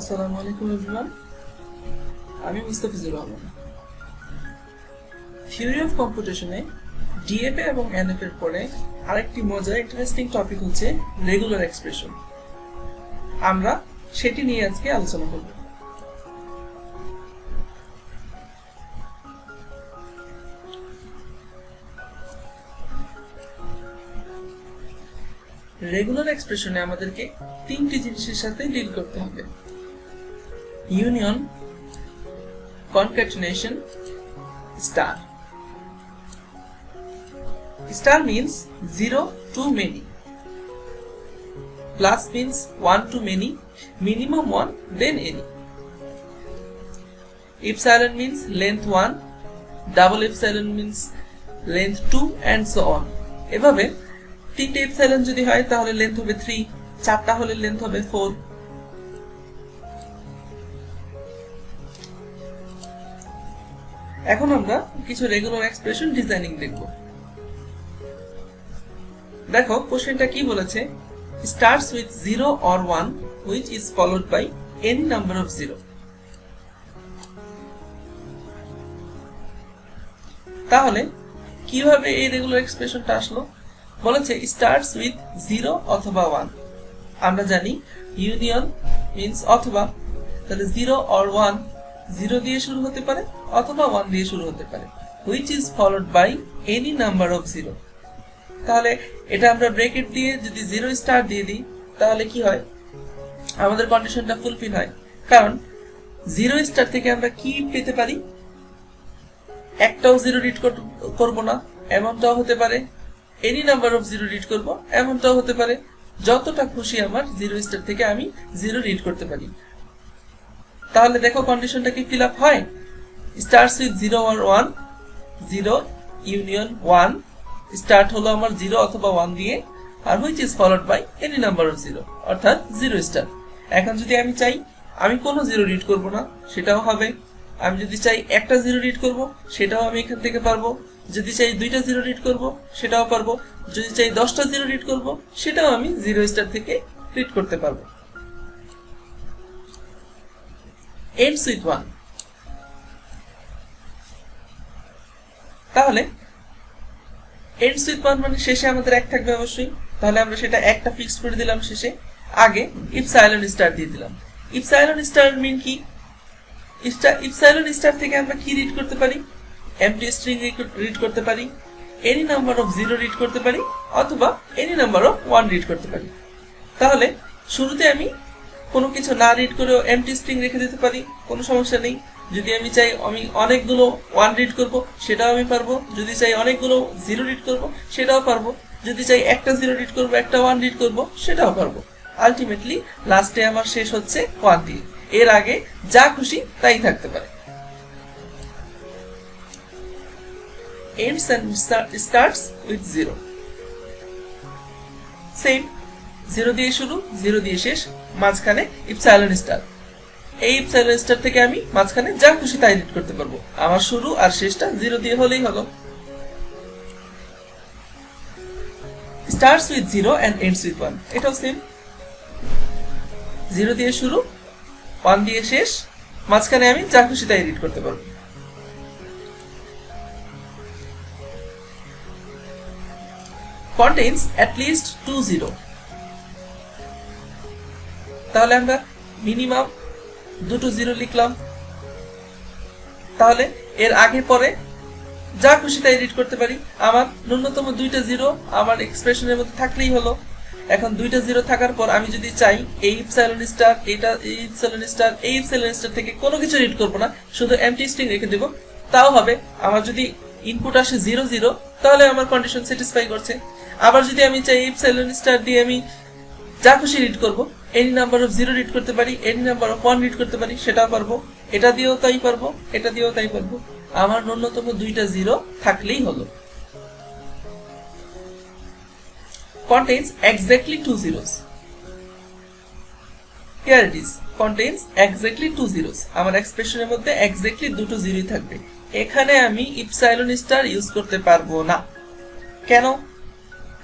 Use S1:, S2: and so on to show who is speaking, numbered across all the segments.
S1: আসসালামু আলাইকুম এভরিওয়ান, আমি মুস্তাফিজুর রহমান। থিওরি অফ কম্পিউটেশনে ডিএফএ এবং এনএফ এর পরে আরেকটি মজার ইন্টারেস্টিং টপিক হচ্ছে রেগুলার এক্সপ্রেশন। আমরা সেটি নিয়ে আজকে আলোচনা করব। রেগুলার এক্সপ্রেশনে আমাদেরকে তিনটি জিনিসের সাথে ডিল করতে হবে: union, concatenation, star. Star means 0 to many. Plus means 1 to many, minimum 1, then any. Epsilon means length 1, double epsilon means length 2, and so on. এভাবে তিনটে epsilon যদি হয় তাহলে লেন্থ হবে 3, চারটা হলে লেন্থ হবে 4. এখন আমরা কিছু রেগুলার এক্সপ্রেশন ডিজাইনিং দেখব। দেখো কোশ্চেনটা কি বলেছে, starts with 0 or 1 which is followed by any number of 0. তাহলে কিভাবে এই রেগুলার এক্সপ্রেশনটা আসলো? বলেছে starts with 0 অথবা 1। আমরা জানি ইউনিয়ন মিন্স অথবা, তাহলে 0 or 1 0 দিয়ে শুরু হতে পারে অথবা 1 দিয়ে শুরু হতে পারে, which is followed by any number of 0। তাহলে এটা আমরা ব্র্যাকেট দিয়ে যদি 0 স্টার দিয়ে দিই তাহলে কি হয়, আমাদের কন্ডিশনটা ফুলফিল হয়। কারণ 0 স্টার থেকে আমরা কি পেতে পারি, একটাও 0 রিড করব না এমনটাও হতে পারে, any number of 0 রিড করব এমনটাও হতে পারে, যতটা খুশি আমার 0 স্টার থেকে আমি 0 রিড করতে পারি। তাহলে দেখো কন্ডিশনটা কি ফিল আপ হয়, starts with 0 or 1, 0 union 1, start হলো আমার 0 অথবা 1 দিয়ে, আর which is followed by any number of 0, অর্থাৎ 0 স্টার। এখন যদি আমি চাই আমি কোনো 0 রিড করব না সেটাও হবে, আমি যদি চাই একটা 0 রিড করব সেটাও আমি এখান থেকে পারবো, যদি চাই দুইটা 0 রিড করব সেটাও পারবো, যদি চাই 10টা 0 রিড করব সেটাও আমি 0 স্টার থেকে রিড করতে পারবো। ends with 1। তাহলে ends with 1 মানে শেষে আমাদের এক থাকবে অবশ্যই, তাহলে আমরা সেটা একটা ফিক্স করে দিলাম শেষে, আগে ইপসাইলন স্টার দিয়ে দিলাম। ইপসাইলন স্টার মিন কি, ইপসাইলন স্টার থেকে আমরা কি রিড করতে পারি, এমটি স্ট্রিং রিড করতে পারি, এনি নাম্বার অফ 0 রিড করতে পারি, অথবা এনি নাম্বার অফ 1 রিড করতে পারি। তাহলে শুরুতে আমি কোনো কিছু না রিড করেও এমটি স্ট্রিং রেখে দিতে পারি, কোনো সমস্যা নেই। যদি আমি চাই আমি অনেকগুলো 1 রিড করব সেটাও আমি পারবো, যদি চাই অনেকগুলো 0 রিড করব সেটাও পারবো, যদি চাই একটা 0 রিড করব একটা 1 রিড করব সেটাও পারবো। আলটিমেটলি লাস্টে আমার শেষ হচ্ছে 1 দিয়ে, এর আগে যা খুশি তাই থাকতে পারে। ends and starts with 0, same 0 দিয়ে শুরু 0 দিয়ে শেষ, মাঝখানে ইপসাইলন স্টার। এই ইপসাইলন স্টার থেকে আমি মাঝখানে যা খুশি তাই রিড করতে পারবো, আমার শুরু আর শেষটা 0 দিয়ে হলেই হলো। starts with 0 and ends with 1, এটাও সেম, 0 দিয়ে শুরু 1 দিয়ে শেষ, মাঝখানে আমি যা খুশি তাই রিড করতে পারবো। contains at least 2 0। তাহলে আমরা মিনিমাম দুটো 0 লিখলাম, তাহলে এর আগে পরে যা খুশি তাই রিড করতে পারি, আমার ন্যূনতম 2টা 0 আমার এক্সপ্রেশনের মধ্যে থাকলেই হলো। এখন 2টা 0 থাকার পর আমি যদি চাই এই ইপসাইলন স্টার, এটা এই ইপসাইলন স্টার, এই ইপসাইলন স্টার থেকে কোনো কিছু রিড করব না, শুধু এমটি স্ট্রিং রেখে দেব, তাও হবে। আমার যদি ইনপুট আসে 0 0 তাহলে আমার কন্ডিশন স্যাটিসফাই করছে। আবার যদি আমি চাই ইপসাইলন স্টার দিয়ে আমি যা খুশি রিড করব, এনি নাম্বার অফ 0 রিড করতে পারি, এনি নাম্বার অফ 1 রিড করতে পারি, সেটাও পারবো, এটা দিয়েও তাই পারবো, এটা দিয়েও তাই পারবো, আমার ন্যূনতম 2টা 0 থাকলেই হলো। contains exactly 2 zeros, here it is, contains exactly 2 zeros, আমার এক্সপ্রেশনের মধ্যে এক্স্যাক্টলি দুটো 0ই থাকবে। এখানে আমি ইপসাইলন স্টার ইউজ করতে পারবো না। কেন?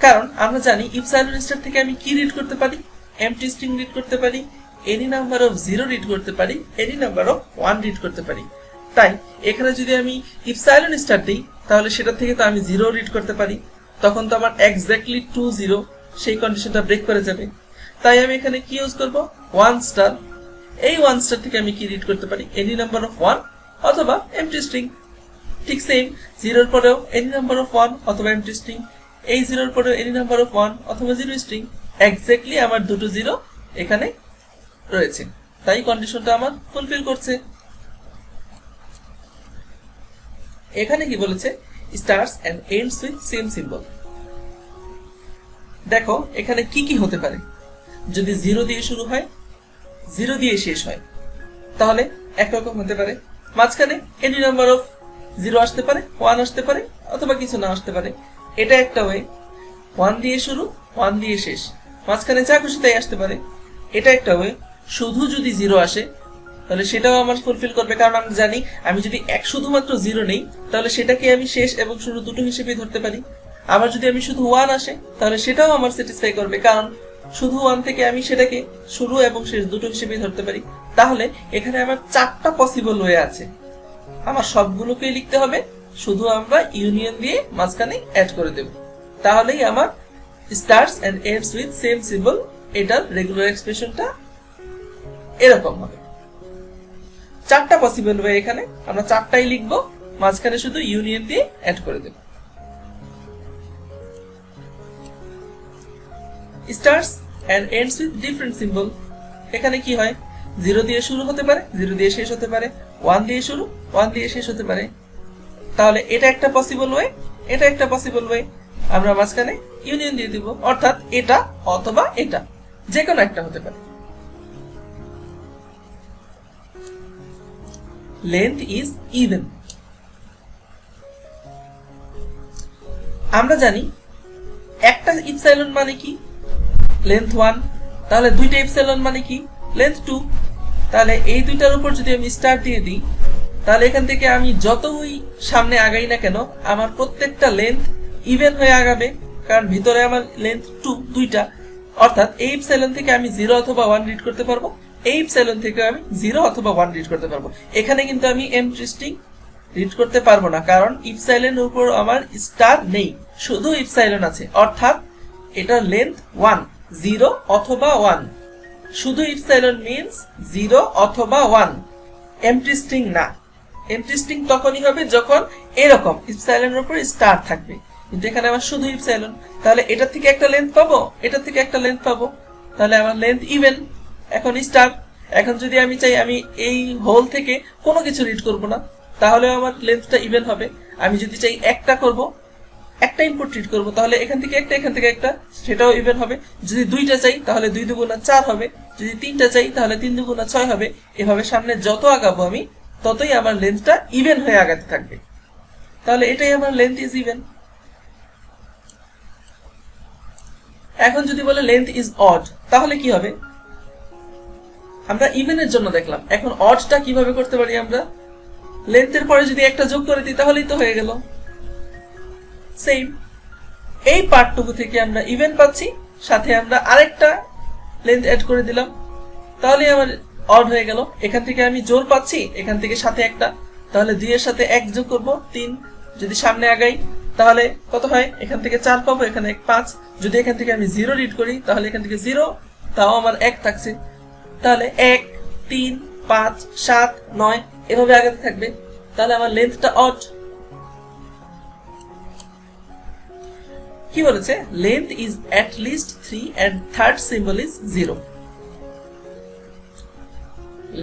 S1: কারণ আমরা জানি ইপসাইলন স্টার থেকে আমি কি রিড করতে পারি, এমটি স্ট্রিং রিড করতে পারি, এনি নাম্বার অফ 0 রিড করতে পারি, এনি নাম্বার অফ 1 রিড করতে পারি। তাই এখানে যদি আমি ইপসাইলন স্টার দিই তাহলে সেটা থেকে তো আমি 0 রিড করতে পারি, তখন তো আমার এক্স্যাক্টলি 2 0 সেই কন্ডিশনটা ব্রেক করে যাবে। তাই আমি এখানে কি ইউজ করব, 1 স্টার। এই 1 স্টার থেকে আমি কি রিড করতে পারি, এনি নাম্বার অফ 1 অথবা এমটি স্ট্রিং। ঠিক সেম 0 এর পরেও এনি নাম্বার অফ 1 অথবা এমটি স্ট্রিং, এই 0 এর পরেও এনি নাম্বার অফ 1 অথবা 0 স্ট্রিং। এক্স্যাক্টলি আমার দুটো 0 এখানে রয়েছে, তাই কন্ডিশনটা আমার ফুলফিল করছে। এখানে কি বলেছে, starts and ends with same symbol. দেখো এখানে কি কি হতে পারে, যদি 0 দিয়ে শুরু হয় 0 দিয়ে শেষ হয় তাহলে একরকম হতে পারে, মাঝখানে এনি নাম্বার অফ 0 আসতে পারে, 1 আসতে পারে অথবা কিছু না আসতে পারে, এটা একটা ওয়ে। 1 দিয়ে শুরু 1 দিয়ে শেষ, মাঝখানে যা খুশি তাই আসতে পারে, এটা একটা ওয়ে। শুধু যদি 0 আসে তাহলে সেটাও আমার ফুলফিল করবে, কারণ আমি জানি আমি যদি শুধুমাত্র 0 নেই তাহলে সেটাকে আমি শেষ এবং শুরু দুটো হিসেবে ধরতে পারি। আবার যদি আমি শুধু 1 আসে তাহলে সেটাও আমার স্যাটিসফাই করবে, কারণ শুধু 1 থেকে আমি সেটাকে শুরু এবং শেষ দুটো হিসেবে ধরতে পারি। তাহলে এখানে আমার 4টা পসিবল ওয়ে আছে, আমার সবগুলোকেই লিখতে হবে, শুধু আমরা ইউনিয়ন দিয়ে মাঝখানে অ্যাড করে দেব, তাহলেই আমার starts and ends with same symbol এটার রেগুলার এক্সপ্রেশনটা এরকম হবে। 4টা পসিবল ওয়ে, এখানে আমরা 4টাই লিখবো, মাঝখানে শুধু ইউনিয়ন দিয়ে অ্যাড করে দেব। Starts and ends with different symbol, এখানে কি হয়, 0 দিয়ে শুরু হতে পারে, 0 দিয়ে শেষ হতে পারে, 1 দিয়ে শুরু 1 দিয়ে শেষ হতে পারে। তাহলে এটা একটা পসিবল ওয়ে, এটা একটা পসিবল ওয়ে, আমরা মাঝখানে ইউনিয়ন দিয়ে দিব, অর্থাৎ এটা অথবা এটা যে কোনো একটা হতে পারে। লেন্থ ইজ ইভেন, আমরা জানি একটা ইপসাইলন মানে কি, লেন্থ 1, তাহলে দুইটা ইপসাইলন মানে কি, লেন্থ 2। তাহলে এই দুইটার উপর যদি আমি স্টার দিয়ে দিই তাহলে এখান থেকে আমি যতই সামনে আগাই না কেন আমার প্রত্যেকটা লেন্থ ইভেন হয়ে আগাবে, কারণ ভিতরে আমার লেন্থ 2 দুইটা, অর্থাৎ এই ইপসাইলন থেকে আমি 0 অথবা 1 রিড করতে পারবো, এই ইপসাইলন থেকে আমি 0 অথবা 1 রিড করতে পারবো। এখানে কিন্তু আমি এমটি স্ট্রিং রিড করতে পারবো না, কারণ ইপসাইলনের উপর আমার স্টার নেই, শুধু ইপসাইলন আছে, অর্থাৎ এটার লেন্থ 1, 0 অথবা 1, শুধু ইপসাইলন মিন্স 0 অথবা 1, এমটি স্ট্রিং না। এমটি স্ট্রিং তখনই হবে যখন এরকম ইপসাইলনের উপর স্টার থাকবে, কিন্তু এখানে আমার শুধু ইপসাইলন, তাহলে এটা থেকে একটা লেন্থ পাবো, এটা থেকে একটা লেন্থ পাবো, তাহলে আমার লেন্থ ইভেন। এখন স্টার, এখন যদি আমি চাই আমি এই হোল থেকে কোনো কিছু রিড করব না তাহলে আমার লেন্থটা ইভেন হবে। আমি যদি চাই একটা করব, একটা ইনপুট রিড করব, তাহলে এখান থেকে একটা এখান থেকে একটা, সেটাও ইভেন হবে। যদি দুইটা চাই তাহলে 2 দুগুণা 4 হবে, যদি তিনটা চাই তাহলে 3 দুগুণা 6 হবে। এভাবে সামনে যত আগাবো আমি ততই আমার লেন্থটা ইভেন হয়ে আগাতে থাকবে, তাহলে এটাই আমার লেন্থ ইজ ইভেন। এখন যদি বলে লেন্থ ইজ অড তাহলে কি হবে, আমরা ইভেনের জন্য দেখলাম, এখন অডটা কিভাবে করতে পারি, আমরা লেন্থের পরে যদি একটা যোগ করে দিই তাহলেই তো হয়ে গেল। সেম এই পার্টটুকু থেকে আমরা ইভেন পাচ্ছি, সাথে আমরা আরেকটা লেন্থ অ্যাড করে দিলাম, তাহলে আমার অড হয়ে গেল। এখান থেকে আমি জোর পাচ্ছি, এখান থেকে সাথে একটা, তাহলে 2 এর সাথে 1 যোগ করব 3, যদি সামনে আগাই তাহলে কত হয়, এখান থেকে 4 পাবো, এখানে 5, যদি এখান থেকে আমি 0 রিড করি তাহলে এখান থেকে 0, তাও আমার 1 থাকছে, তাহলে 1 3 5 7 9 এভাবে আগাতে থাকবে, তাহলে আমার লেন্থটা অড। কি বলেছে, length is at least 3 and third symbol is 0।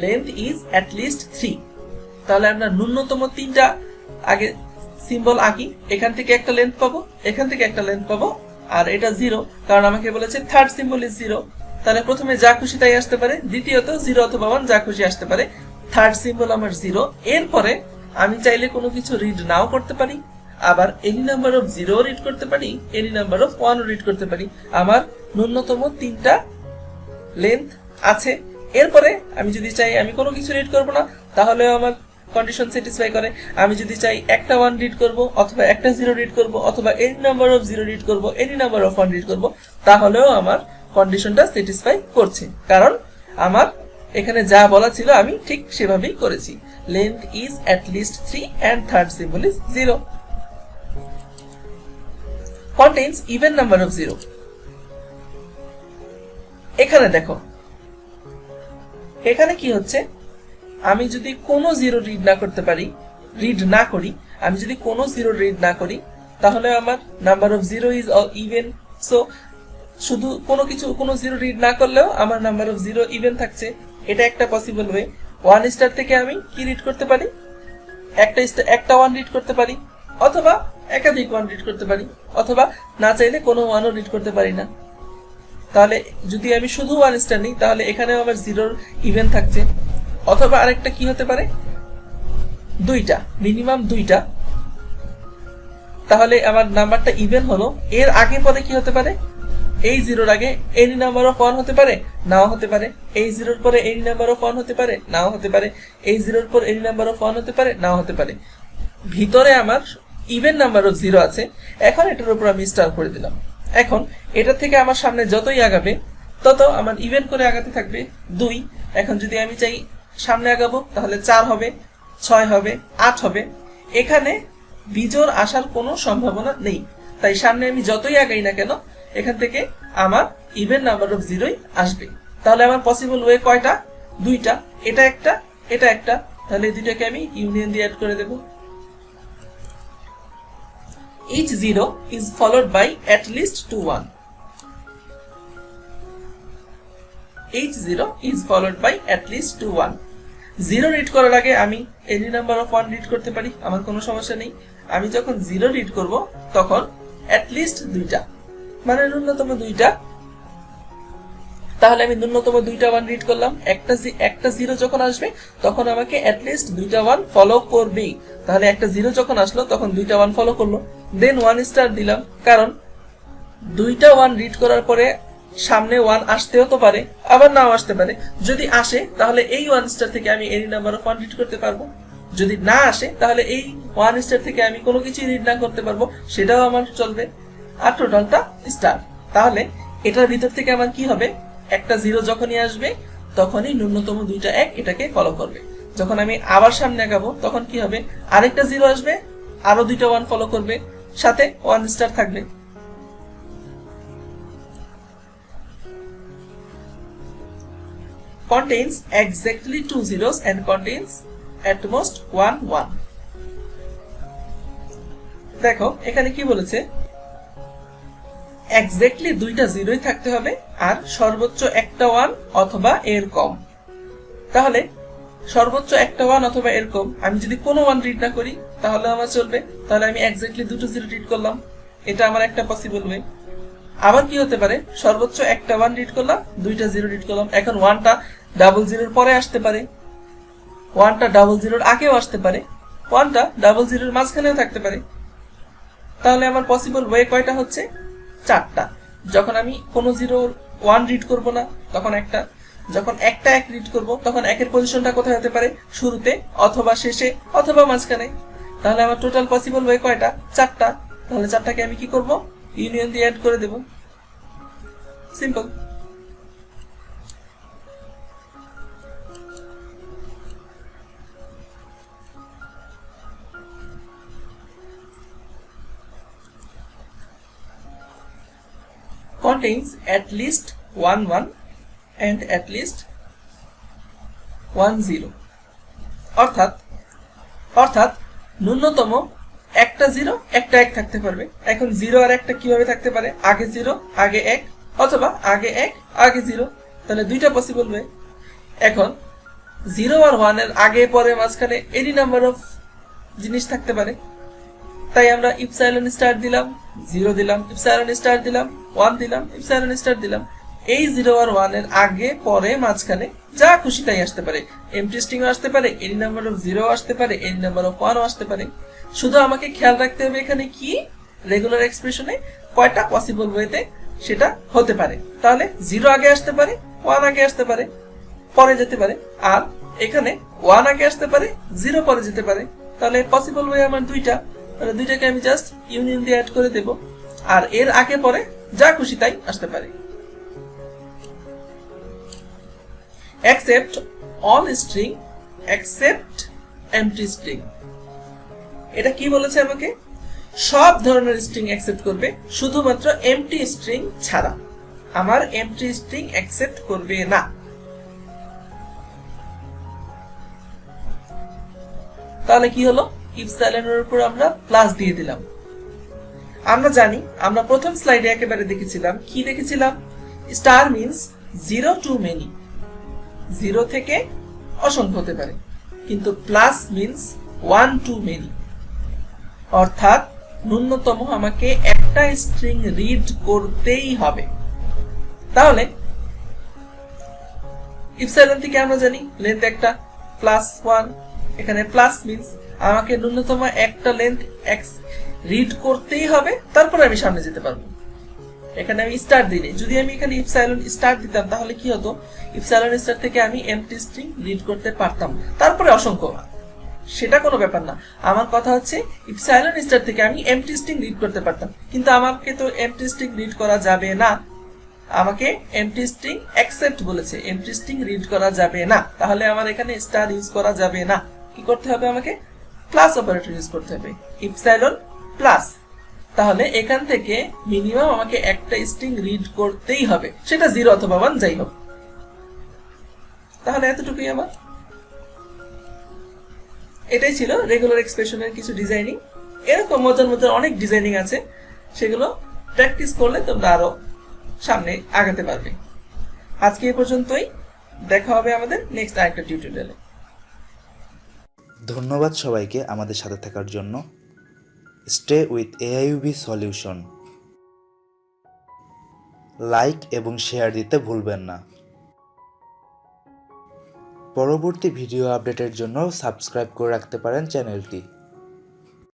S1: Length is at least 3, তাহলে আমরা ন্যূনতম 3টা আগে সিম্বল আঁকি, এখান থেকে একটা লেন্থ পাবো, এখান থেকে একটা লেন্থ পাবো, আর এটা 0, কারণ আমাকে বলেছে থার্ড সিম্বল ইজ 0। তাহলে প্রথমে যা খুশি তাই আসতে পারে, দ্বিতীয়ত 0 অথবা 1 যা খুশি আসতে পারে, থার্ড সিম্বল আমার 0। এরপরে আমি চাইলে কোনো কিছু রিড নাও করতে পারি, আবার এনি নাম্বার অফ 0 রিড করতে পারি, এনি নাম্বার অফ 1 রিড করতে পারি। আমার ন্যূনতম 3টা লেন্থ আছে। এরপরে আমি যদি চাই আমি কোনো কিছু রিড করব না তাহলে আমার কন্ডিশন স্যাটিসফাই করে। আমি যদি চাই একটা 1 রিড করব অথবা একটা 0 রিড করব অথবা এনি নাম্বার অফ 0 রিড করব, এনি নাম্বার অফ 1 রিড করব, তাহলেও আমার কন্ডিশনটা স্যাটিসফাই করছে, কারণ আমার এখানে যা বলা ছিল আমি ঠিক সেভাবেই করেছি। Length is at least 3 and third symbol is 0. Contains even number of 0. এখানে দেখো, এখানে কি হচ্ছে, আমি যদি কোনো 0 রিড না করি, আমি যদি কোনো 0 রিড না করি, তাহলে আমার number of 0 is even. So শুধু কোনো 0 রিড না করলেও আমার নাম্বার অফ 0 ইভেন থাকছে। এটা একটা পসিবল ওয়ে। 1 স্টার থেকে আমি কি রিড করতে পারি, একটা 1 রিড করতে পারি, অথবা একাধিক 1 রিড করতে পারি, অথবা না চাইলে কোনো 1ও রিড করতে পারি না। তাহলে যদি আমি শুধু 1 স্টার নিই, তাহলে এখানেও আমার 0 ইভেন থাকছে। অথবা আরেকটা কি হতে পারে, দুইটা, মিনিমাম দুইটা, তাহলে আমার নাম্বারটা ইভেন হলো। এর আগে পরে কি হতে পারে, এই 0-র আগে এনি নাম্বার অফ 1 হতে পারে, নাও হতে পারে। এই 0-র পরে এনি নাম্বার অফ 1 হতে পারে, নাও হতে পারে। এই 0-র পর এনি নাম্বার অফ 1 হতে পারে, নাও হতে পারে। ভিতরে আমার ইভেন নাম্বার অফ 0 আছে। এখন এটার উপর আমি স্টার করে দিলাম। এখন এটা থেকে আমার সামনে যতই আগাবে তত আমার ইভেন করে আগাতে থাকবে 2। এখন যদি আমি চাই সামনে আগাবো, তাহলে 4 হবে, 6 হবে, 8 হবে। এখানে বিজোড় আসার কোনো সম্ভাবনা নেই। তাই সামনে আমি যতই আগাই না কেন, এখান থেকে আমার ইভেন নাম্বার অফ 0ই আসবে। তাহলে আমার পসিবল ওয়ে কয়টা, দুইটা, এটা একটা, এটা একটা। তাহলে এই দুইটাকে আমি ইউনিয়ন দিয়ে অ্যাড করে দেব। Each 0 is followed by at least 2 1. Each 0 is followed by at least 2 1. 0 read করার আগে আমি এনি নাম্বার অফ 1 রিড করতে পারি, আমার কোনো সমস্যা নেই। আমি যখন 0 রিড করব, তখন at least দুইটা, মানে ন্যূনতম দুইটা। তাহলে আমি ন্যূনতম দুইটা 1 রিড করলাম। একটা 0 যখন আসবে, তখন আমাকে at least দুইটা 1 ফলো করবে। তাহলে একটা 0 যখন আসলো, তখন দুইটা 1 ফলো করলো। দেন 1 স্টার দিলাম, কারণ দুইটা 1 রিড করার পরে সামনে 1 আসতেও তো পারে, আবার নাও আসতে পারে। যদি আসে, তাহলে এই 1 স্টার থেকে আমি এনি নাম্বার অফ 1 রিড করতে পারবো। যদি না আসে, তাহলে এই 1 স্টার থেকে আমি কোনো কিছুই রিড না করতে পারবো, সেটাও আমার চলবে। আর টোটালটা স্টার। তাহলে এটার ভিতর থেকে আমার কি হবে, একটা 0 যখনই আসবে, তখনই ন্যূনতম দুইটা 1 এটাকে ফলো করবে। যখন আমি আবার সামনে আগাবো, তখন কি হবে, আরেকটা 0 আসবে, আরো দুইটা 1 ফলো করবে, সাথে 1 স্টার থাকবে। Contains exactly 2 zeros and contains at most 1 1. দেখো এখানে কি বলেছে, এক্স্যাক্টলি দুইটা 0ই থাকতে হবে, আর সর্বোচ্চ একটা 1 অথবা এর কম। তাহলে সর্বোচ্চ একটা 1 অথবা এর কম। আমি যদি কোনো 1 রিড না করি, তাহলে আমার চলবে। তাহলে আমি এক্স্যাক্টলি দুটো 0 রিড করলাম, এটা আমার একটা পসিবল ওয়ে। আবার কি হতে পারে, সর্বোচ্চ একটা 1 রিড করলাম, দুইটা 0 রিড করলাম। এখন 1টা ডাবল 0-র পরে আসতে পারে, 1টা ডাবল 0-র আগেও আসতে পারে, 1টা ডাবল 0-র মাঝখানেও থাকতে পারে। তাহলে আমার পসিবল ওয়ে কয়টা হচ্ছে, 4টা। যখন আমি কোনো 1 রিড করব না, তখন একটা। যখন একটা 1 রিড করব, তখন 1-এর পজিশনটা কোথায় হতে পারে, শুরুতে, অথবা শেষে, অথবা মাঝখানে। তাহলে আমার টোটাল পসিবল ওয়ে কয়টা, 4টা। তাহলে 4টাকে আমি কি করব, ইউনিয়ন দিয়ে অ্যাড করে দেব। Simple. Contains at least 1 1 and at least 1 0. অর্থাৎ ন্যূনতম একটা 0 একটা 1 থাকতে পারবে। এখন 0 আর 1টা কিভাবে থাকতে পারে, আগে 0 আগে 1, অথবা আগে 1 আগে 0। তাহলে দুইটা পসিবল ওয়ে। এখন 0 আর 1 এর আগে পরে মাঝখানে এনি নাম্বার অফ জিনিস থাকতে পারে। তাই আমরা ইপসাইলন স্টার দিলাম, 0 দিলাম, ইপসাইলন স্টার দিলাম, 1 দিলাম, ইপসাইলন স্টার দিলাম। এই 0 আর 1 এর আগে পরে মাঝখানে যা খুশি তাই আসতে পারে। এমটি স্ট্রিংও আসতে পারে, এনি নাম্বার অফ 0 আসতে পারে, এনি নাম্বার অফ 1ও আসতে পারে। শুধু আমাকে খেয়াল রাখতে হবে এখানে কি রেগুলার এক্সপ্রেশনে কয়টা পসিবল ওয়েতে সেটা হতে পারে। তাহলে 0 আগে আসতে পারে, 1 আগে আসতে পারে, পরে যেতে পারে, আর এখানে 1 আগে আসতে পারে, 0 পরে যেতে পারে। তাহলে পসিবল ওয়ে আমার দুইটা। তাহলে দুইটাকে আমি জাস্ট ইউনিয়ন দিয়ে অ্যাড করে দেব, আর এর আগে পরে যা খুশি তাই আসতে পারে। Accept all string accept MT string. এটা কি বলেছে আমাকে? সব ধরনের স্ট্রিং অ্যাকসেপ্ট করবে, শুধুমাত্র এমটি স্ট্রিং ছাড়া। আমার এমটি স্ট্রিং অ্যাকসেপ্ট করবে না। তাহলে কি হলো? ইপসাইলনের উপর আমরা প্লাস দিয়ে দিলাম। আমরা জানি, আমরা প্রথম স্লাইডে একেবারে দেখেছিলাম, কি দেখেছিলাম? Star means zero to many, zero থেকে অসংখ্য হতে পারে, কিন্তু plus means one to many, অর্থাৎ ন্যূনতম আমাকে একটা স্ট্রিং রিড করতেই হবে। তাহলে ইপসাইলন থেকে আমরা জানি লেন্থ একটা প্লাস ওয়ান, এখানে প্লাস মিন্স আমাকে ন্যূনতম একটা লেন্থ এক্স রিড করতেই হবে, তারপরে আমি সামনে যেতে পারবো। এখানে আমি স্টার দিই। যদি আমি এখানে ইপসাইলন স্টার দিতাম তাহলে কি হতো? ইপসাইলন স্টার থেকে আমি এমটি স্ট্রিং রিড করতে পারতাম, তারপরে অসংখ্য, সেটা কোনো ব্যাপার না। আমার কথা হচ্ছে ইপসাইলন স্টার থেকে আমি এমটি স্ট্রিং রিড করতে পারতাম, কিন্তু আমাকে তো এমটি স্ট্রিং রিড করা যাবে না। আমাকে এমটি স্ট্রিং অ্যাকসেপ্ট বলেছে, এমটি স্ট্রিং রিড করা যাবে না। তাহলে আমার এখানে স্টার ইউজ করা যাবে না। কি করতে হবে? আমাকে প্লাস অপারেটর ইউজ করতে হবে, ইপসাইলন প্লাস। তাহলে এখান থেকে মিনিমাম আমাকে একটা স্ট্রিং রিড করতেই হবে, সেটা 0 অথবা 1 যাই হোক। তাহলে এতটুকুই আমার। এটাই ছিল রেগুলার এক্সপ্রেশনের কিছু ডিজাইনিং। এরকম মজার মজার অনেক ডিজাইনিং আছে, সেগুলো প্র্যাকটিস করলে তোমরা আরো সামনে আগাতে পারবে। আজকে এই পর্যন্তই, দেখা হবে আমাদের নেক্সট আরেকটা টিউটোরিয়ালে।
S2: ধন্যবাদ সবাইকে আমাদের সাথে থাকার জন্য। Stay with AIUB solution. Like এবং শেয়ার দিতে ভুলবেন না। পরবর্তী ভিডিও আপডেটের জন্য সাবস্ক্রাইব করে রাখতে পারেন চ্যানেলটি।